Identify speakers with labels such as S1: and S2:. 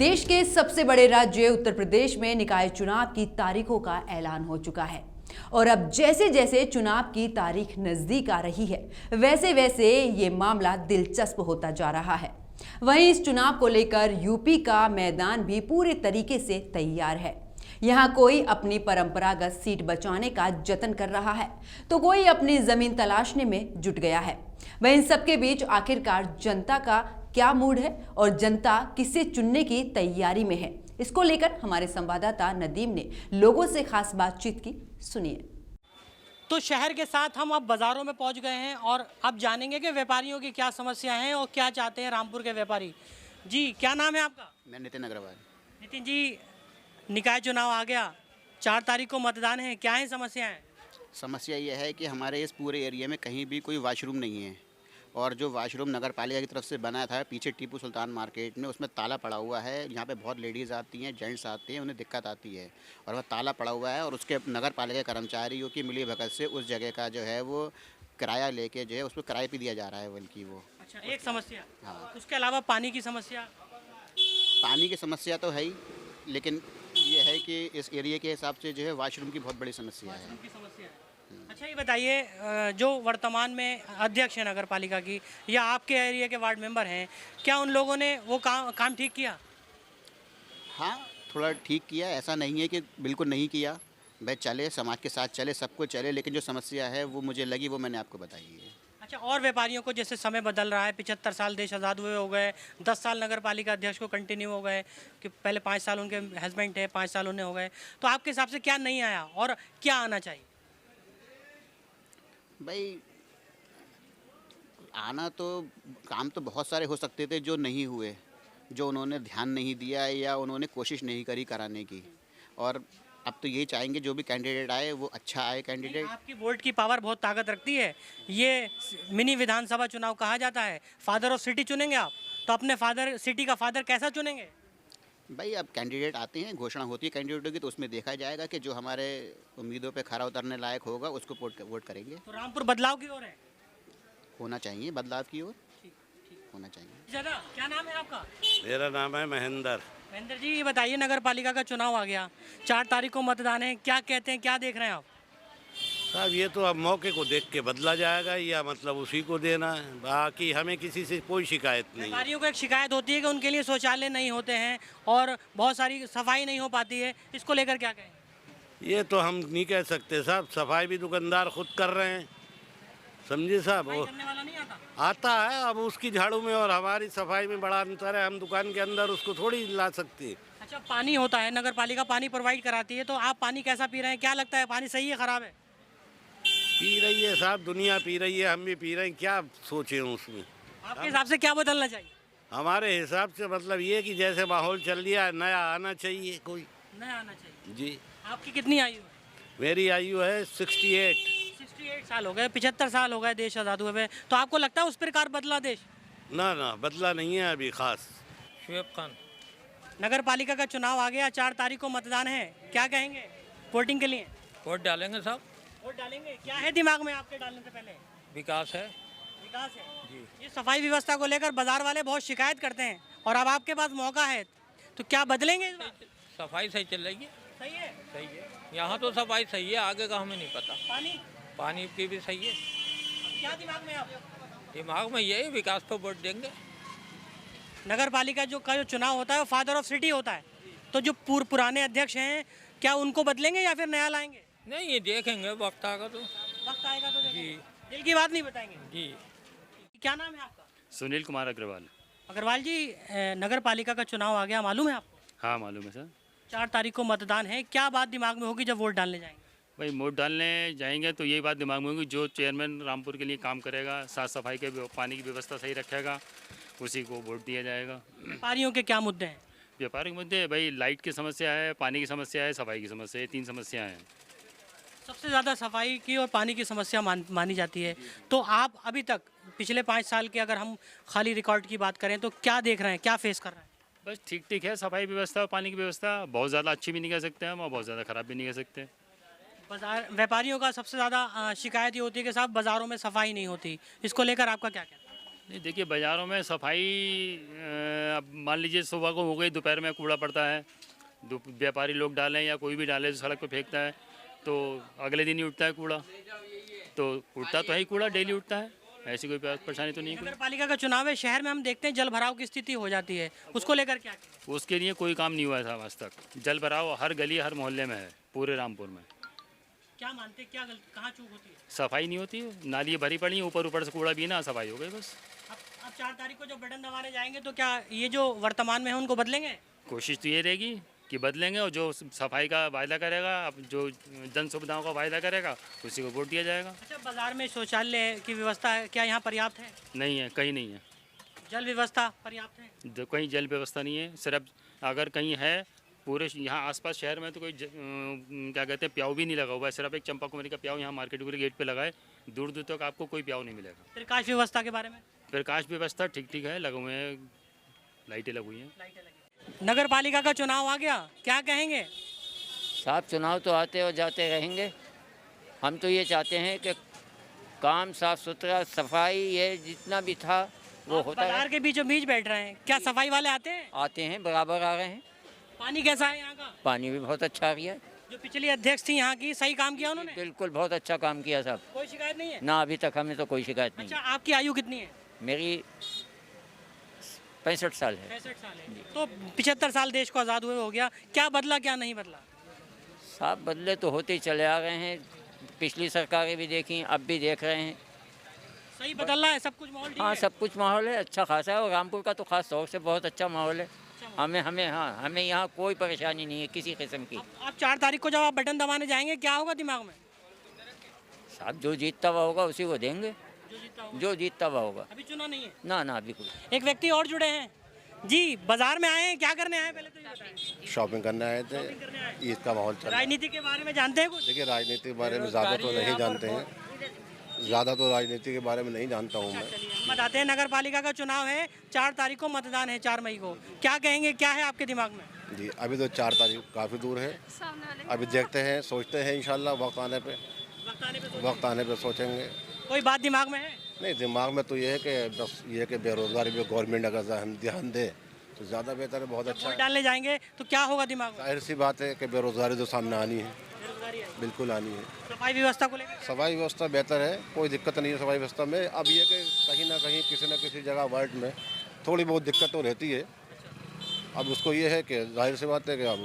S1: देश के सबसे बड़े राज्य उत्तर प्रदेश में निकाय चुनाव की तारीखों का ऐलान हो चुका है और अब जैसे जैसे चुनाव की तारीख नजदीक आ रही है वैसे वैसे ये मामला दिलचस्प होता जा रहा है। वहीं इस चुनाव को लेकर यूपी का मैदान भी पूरे तरीके से तैयार है। यहाँ कोई अपनी परंपरागत सीट बचाने का जतन कर रहा है तो कोई अपनी जमीन तलाशने में जुट गया है। वहीं इन सबके बीच आखिरकार जनता का क्या मूड है और जनता किसे चुनने की तैयारी में है, इसको लेकर हमारे संवाददाता नदीम ने लोगों से खास बातचीत की। सुनिए।
S2: तो शहर के साथ हम अब बाज़ारों में पहुंच गए हैं और अब जानेंगे कि व्यापारियों की क्या समस्याएं हैं और क्या चाहते हैं रामपुर के व्यापारी। जी, क्या नाम है आपका?
S3: मैं नितिन अग्रवाल।
S2: नितिन जी, निकाय चुनाव आ गया, 4 तारीख को मतदान है, क्या है समस्याएं?
S3: समस्या यह है कि हमारे इस पूरे एरिया में कहीं भी कोई वॉशरूम नहीं है और जो वॉशरूम नगर पालिका की तरफ से बना था पीछे टीपू सुल्तान मार्केट में, उसमें ताला पड़ा हुआ है। यहाँ पे बहुत लेडीज़ आती हैं, जेंट्स आते हैं, उन्हें दिक्कत आती है और वह ताला पड़ा हुआ है और उसके नगर पालिका कर्मचारियों की मिली भगत से उस जगह का जो है वो किराया लेके जो है उस पर किराए पे दिया जा रहा है बल्कि वो।
S2: अच्छा, एक समस्या।
S3: हाँ,
S2: उसके अलावा पानी की समस्या।
S3: पानी की समस्या तो है ही, लेकिन ये है कि इस एरिया के हिसाब से जो है वॉशरूम की बहुत बड़ी समस्या है।
S2: की समस्या है। अच्छा, ये बताइए, जो वर्तमान में अध्यक्ष है नगर पालिका की या आपके एरिया के वार्ड मेंबर हैं, क्या उन लोगों ने वो काम ठीक किया?
S3: हाँ, थोड़ा ठीक किया, ऐसा नहीं है कि बिल्कुल नहीं किया। भाई चले, समाज के साथ चले, सबको चले, लेकिन जो समस्या है वो मुझे लगी, वो मैंने आपको बताई है।
S2: अच्छा, और व्यापारियों को जैसे समय बदल रहा है, 75 साल देश आज़ाद हुए हो गए, 10 साल नगर पालिका अध्यक्ष को कंटिन्यू हो गए कि पहले 5 साल उनके हस्बैंड थे, 5 साल उन्हें हो गए, तो आपके हिसाब से क्या नहीं आया और क्या आना चाहिए?
S3: भाई आना तो काम तो बहुत सारे हो सकते थे जो नहीं हुए, जो उन्होंने ध्यान नहीं दिया या उन्होंने कोशिश नहीं करी कराने की। और अब तो यही चाहेंगे जो भी कैंडिडेट आए वो अच्छा आए कैंडिडेट।
S2: आपकी वोट की पावर बहुत ताकत रखती है। ये मिनी विधानसभा चुनाव कहा जाता है। फादर ऑफ सिटी चुनेंगे आप, तो अपने फादर सिटी का फादर कैसा चुनेंगे?
S3: भाई अब कैंडिडेट आते हैं, घोषणा होती है कैंडिडेटों की, तो उसमें देखा जाएगा कि जो हमारे उम्मीदों पे खरा उतरने लायक होगा उसको वोट करेंगे।
S2: तो रामपुर बदलाव की ओर है।
S3: होना चाहिए, बदलाव की ओर होना चाहिए।
S2: दादा, क्या नाम है आपका?
S4: मेरा नाम है महेंद्र।
S2: महेंद्र जी, ये बताइए, नगर पालिका का चुनाव आ गया, 4 तारीख को मतदान है, क्या कहते हैं, क्या देख रहे हैं आप?
S4: साहब ये तो अब मौके को देख के बदला जाएगा या मतलब उसी को देना है, बाकी हमें किसी से कोई शिकायत नहीं है।
S2: व्यापारियों को एक शिकायत होती है कि उनके लिए शौचालय नहीं होते हैं और बहुत सारी सफाई नहीं हो पाती है, इसको लेकर क्या कहें?
S4: ये तो हम नहीं कह सकते साहब, सफाई भी दुकानदार खुद कर रहे हैं, समझे साहब।
S2: सफाई
S4: वो
S2: करने वाला नहीं आता।
S4: आता है, अब उसकी झाड़ू में और हमारी सफाई में बड़ा अंतर है, हम दुकान के अंदर उसको थोड़ी ला सकते।
S2: अच्छा, पानी होता है, नगर पालिका पानी प्रोवाइड कराती है, तो आप पानी कैसा पी रहे हैं, क्या लगता है, पानी सही है खराब है?
S4: पी रही है साहब, दुनिया पी रही है, हम भी पी रहे हैं, क्या सोचे उसमें।
S2: आपके हिसाब से क्या बदलना चाहिए?
S4: हमारे हिसाब से मतलब ये कि जैसे माहौल चल दिया है, नया आना चाहिए कोई।
S2: नया आना चाहिए।
S4: जी,
S2: आपकी कितनी आयु है?
S4: मेरी आयु है 68।
S2: 68 साल हो गए, 75 साल हो गए देश आज़ाद हुए हुए, तो आपको लगता है उस प्रकार बदला देश?
S4: ना ना, बदला नहीं है अभी खास।
S5: शुएब खान।
S2: नगर पालिका का चुनाव आ गया, 4 तारीख को मतदान है, क्या कहेंगे वोटिंग के लिए?
S5: वोट डालेंगे साहब।
S2: वोट डालेंगे, क्या है दिमाग में आपके डालने से पहले?
S5: विकास है।
S2: विकास है
S5: जी।
S2: ये सफाई व्यवस्था को लेकर बाजार वाले बहुत शिकायत करते हैं और अब आपके पास मौका है, तो क्या बदलेंगे इस बार?
S5: सफाई सही चल रही है।
S2: सही है।
S5: सही है, यहाँ तो सफाई सही है, आगे का हमें नहीं पता।
S2: पानी
S5: पानी की भी सही है।
S2: क्या दिमाग में आप?
S5: दिमाग में यही विकास पे वोट देंगे।
S2: नगर पालिका जो चुनाव होता है वो फादर ऑफ सिटी होता है, तो जो पुराने अध्यक्ष हैं क्या उनको बदलेंगे या फिर नया लाएंगे?
S5: नहीं, ये देखेंगे, वक्त आएगा तो।
S2: वक्त आएगा तो देखेंगे।
S5: जी।
S2: दिल की बात नहीं बताएंगे।
S5: जी।
S2: क्या नाम है आपका?
S6: सुनील कुमार अग्रवाल।
S2: अग्रवाल जी, नगर पालिका का चुनाव आ गया, मालूम है आपको?
S6: हाँ मालूम है सर।
S2: 4 तारीख को मतदान है, क्या बात दिमाग में होगी जब वोट डालने जाएंगे?
S6: भाई वोट डालने जाएंगे तो यही बात दिमाग में होगी, जो चेयरमैन रामपुर के लिए काम करेगा, साफ़ सफाई के पानी की व्यवस्था सही रखेगा, उसी को वोट दिया जाएगा।
S2: व्यापारियों के क्या मुद्दे हैं?
S6: व्यापारिक मुद्दे भाई लाइट की समस्या है, पानी की समस्या है, सफाई की समस्या है, 3 समस्याएँ हैं।
S2: सबसे ज़्यादा सफाई की और पानी की समस्या मानी जाती है, तो आप अभी तक पिछले 5 साल के अगर हम खाली रिकॉर्ड की बात करें तो क्या देख रहे हैं, क्या फेस कर रहे हैं?
S6: बस ठीक ठीक है, सफाई व्यवस्था और पानी की व्यवस्था बहुत ज़्यादा अच्छी भी नहीं कह सकते हम और बहुत ज़्यादा ख़राब भी नहीं कह सकते।
S2: बाजार व्यापारियों का सबसे ज़्यादा शिकायत ये होती है कि साहब बाज़ारों में सफाई नहीं होती, इसको लेकर आपका क्या कहना है?
S6: नहीं देखिए, बाज़ारों में सफाई अब मान लीजिए सुबह को हो गई, दोपहर में कूड़ा पड़ता है, व्यापारी लोग डालें या कोई भी डाले सड़क पे फेंकता है, तो अगले दिन ही उठता है कूड़ा। तो उठता तो है ही कूड़ा, डेली उठता है, ऐसी कोई परेशानी तो नहीं है।
S2: नगर पालिका का चुनाव है, शहर में हम देखते हैं जल भराव की स्थिति हो जाती है, उसको लेकर क्या कहें?
S6: उसके लिए कोई काम नहीं हुआ है साहब आज तक। जल भराव हर गली हर मोहल्ले में है, पूरे रामपुर में।
S2: क्या मानते हैं, क्या कहाँ चूक होती है?
S6: सफाई नहीं होती, नाली भरी पड़ी है, ऊपर से कूड़ा भी ना, सफाई हो गई बस।
S2: अब 4 तारीख को जो बटन दबाने जाएंगे तो क्या ये जो वर्तमान में है उनको बदलेंगे?
S6: कोशिश तो ये रहेगी कि बदलेंगे, और जो सफाई का वायदा करेगा, अब जो जन सुविधाओं का वायदा करेगा उसी को वोट दिया जाएगा।
S2: अच्छा, बाजार में शौचालय की व्यवस्था है, क्या यहाँ पर्याप्त है?
S6: नहीं है, कहीं नहीं है।
S2: जल व्यवस्था पर्याप्त है?
S6: कहीं जल व्यवस्था नहीं है, सिर्फ अगर कहीं है, पूरे यहाँ आसपास शहर में तो कोई क्या कहते हैं प्याऊ भी नहीं लगा हुआ है। सिर्फ एक चंपा कुमारी का प्याऊ यहाँ मार्केट के गेट पे लगा है, दूर दूर तक आपको कोई प्याऊ नहीं मिलेगा।
S2: प्रकाश व्यवस्था के बारे में?
S6: प्रकाश व्यवस्था ठीक ठीक है, लगे हुए हैं, लाइटें लगी हुई हैं।
S2: नगर पालिका का चुनाव आ गया, क्या कहेंगे?
S7: साहब चुनाव तो आते और जाते रहेंगे। हम तो ये चाहते हैं कि काम साफ सुथरा, सफाई, ये जितना भी था वो होता
S2: बाजार
S7: है।
S2: के बीचों बीच बैठ रहे हैं, क्या सफाई वाले आते हैं?
S7: आते हैं, बराबर आ रहे हैं।
S2: पानी कैसा है यहाँ का?
S7: पानी भी बहुत अच्छा आ गया है।
S2: जो पिछली अध्यक्ष थी यहाँ की, सही काम किया उन्होंने?
S7: बिल्कुल बहुत अच्छा काम किया साहब।
S2: कोई शिकायत नहीं है?
S7: ना अभी तक हमें तो कोई शिकायत नहीं।
S2: अच्छा, आपकी आयु कितनी है?
S7: मेरी 65 साल है।
S2: 65 साल है। तो 75 साल देश को आज़ाद हुए हो गया, क्या बदला क्या नहीं बदला?
S7: साहब बदले तो होते ही चले आ रहे हैं, पिछली सरकारें भी देखी, अब भी देख रहे हैं।
S2: सही बदल रहा है सब कुछ, माहौल ठीक
S7: हाँ,
S2: है?
S7: सब कुछ माहौल है अच्छा खासा है, और रामपुर का तो खास तौर से बहुत अच्छा माहौल है। हमें यहाँ कोई परेशानी नहीं है किसी किस्म की।
S2: अब 4 तारीख को जब आप बटन दबाने जाएंगे, क्या होगा दिमाग में?
S7: साहब जो जीतता हुआ होगा उसी को देंगे, जो जीतता हुआ होगा।
S2: अभी चुनाव नहीं है?
S7: ना ना अभी कोई।
S2: एक व्यक्ति और जुड़े हैं जी, बाजार में आए हैं, क्या करने आए हैं पहले तो ये बताएं।
S8: शॉपिंग करने आए थे,
S2: करने आए हैं।
S8: ईद का माहौल चल रहा है।
S2: राजनीति के बारे में जानते हैं कुछ?
S8: देखिए राजनीति के बारे में ज़्यादा तो नहीं जानते हैं, ज़्यादा तो राजनीति के बारे में नहीं जानता हूँ मैं।
S2: हम बताते हैं, नगर पालिका का चुनाव है, 4 तारीख को मतदान है, 4 मई को। क्या कहेंगे, क्या है आपके दिमाग में?
S8: जी अभी तो 4 तारीख काफ़ी दूर है, अभी देखते हैं, सोचते हैं, इंशाल्लाह वक्त आने पे सोचेंगे।
S2: कोई बात दिमाग में है?
S8: नहीं, दिमाग में तो ये है कि बस ये है कि बेरोज़गारी पे गवर्नमेंट अगर ध्यान दे तो ज़्यादा बेहतर है, बहुत अच्छा
S2: वोट
S8: है।
S2: डालने जाएंगे तो क्या होगा दिमाग में?
S8: जाहिर सी बात है कि बेरोज़गारी तो सामने आनी है,
S2: बेरोजगारी है।
S8: बिल्कुल आनी है।
S2: सफाई व्यवस्था को लेकर
S8: सफाई व्यवस्था बेहतर है, कोई दिक्कत नहीं है सफाई व्यवस्था में। अब ये कि कहीं ना कहीं किसी न किसी जगह वार्ड में थोड़ी बहुत दिक्कत तो रहती है। अब उसको ये है कि जाहिर सी बात है कि अब